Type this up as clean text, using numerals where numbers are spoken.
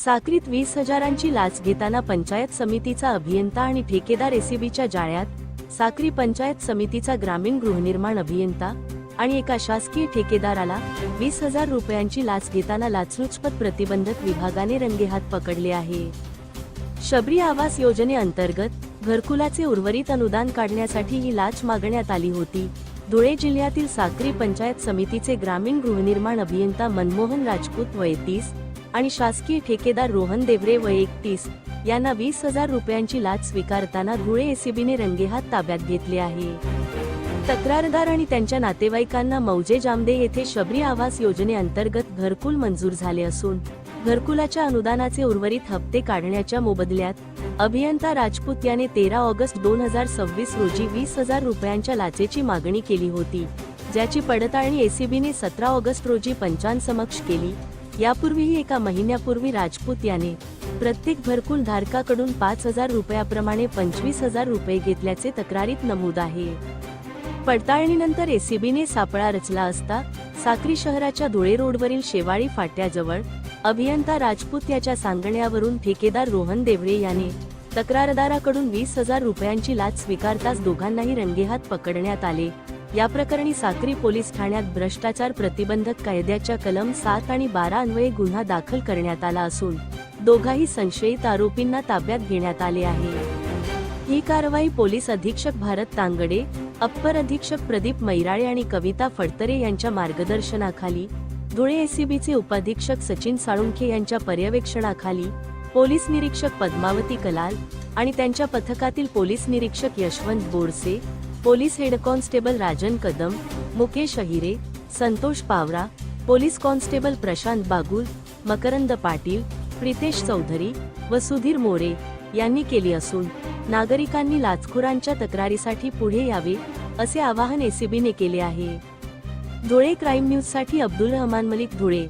साक्रीत 20,000ची लाच घेताना पंचायत समितीचा अभियंता आणि ठेकेदार एसीबीच्या जाळ्यात। साक्री पंचायत समितीचा ग्रामीण गृहनिर्माण अभियंता आणि एका शासकीय ठेकेदाराला 20,000 रुपयांची लाच घेताना लाचलुचपत प्रतिबंधक विभागाने रंगेहात पकडले आहे। शबरी आवास योजनेअंतर्गत घरकुलाचे उर्वरित अनुदान काढण्यासाठी ही लाच मागण्यात आली होती। धुळे जिल्ह्यातील साक्री पंचायत समितीचे ग्रामीण गृहनिर्माण अभियंता मनमोहन राजपूत वय 30 आणि शासकीय ठेकेदार रोहन देवरे वय 31 यांना 20,000 रुपयांची लाच स्वीकारताना धुळे एसीबीने रंगेहात ताब्यात घेतले आहे। तक्रारदार आणि त्यांच्या नातेवाईकांना मौजे जामदे येथे शबरी आवास योजनेअंतर्गत घरकुल मंजूर झाले असून घरकुलाच्या अनुदानाचे उर्वरित हप्ते काढण्याच्या मोबदल्यात अभियंता राजपूत याने 13 ऑगस्ट 2026 रोजी 20,000 रुपयांच्या लाचेची मागणी केली होती, ज्याची पडताळणी एसीबीने 17 ऑगस्ट रोजी पंचांसमक्ष केली। यापूर्वीही एका महिन्यापूर्वी राजपूत याने प्रत्येक घरकुल धारकाकडून 5,000 रुपयाप्रमाणे 25,000 रुपये घेतल्याचे तक्रारीत नमूद आहे। पडताळणीनंतर एसीबीने सापळा रचला असता साक्री शहराच्या धुळे रोडवरील शेवाळी फाट्याजवळ अभियंता राजपूत याच्या सांगण्यावरून ठेकेदार रोहन देवरे याने तक्रारदाराकडून 20,000 रुपयांची लाच स्वीकारताच दोघांनाही रंगेहात पकडण्यात आले। या प्रकरणी साक्री पोलीस ठाण्यात भ्रष्टाचार प्रतिबंधक कायद्याच्या कलम 7 आणि 12 अन्वये गुन्हा दाखल करण्यात आला असून दोघाही संशयित आरोपींना ताब्यात घेण्यात आले आहे। ही कारवाई पोलीस अधीक्षक भारत तांगडे, अप्पर अधीक्षक प्रदीप मैराळे आणि कविता फडतरे यांच्या मार्गदर्शनाखाली, धुळे एसीबीचे उपाधीक्षक सचिन साळुंखे यांच्या पर्यवेक्षणाखाली, पोलीस निरीक्षक पद्मावती कलाल आणि त्यांच्या पथकातील पोलीस निरीक्षक Yashwant Borse, police head constable Rajan Kadam, Mukesh Ahire, Santosh Pawara, police constable Prashant Bagul, Makarand Patil, Pritesh Chaudhari व सुधीर मोरे यांनी केली असून नागरिकांनी लाचखोरांच्या तक्रारीसाठी पुढे यावे असे आवाहन एसीबीने केले आहे। धुळे क्राईम न्यूजसाठी अब्दुल रहमान मलिक, धुळे।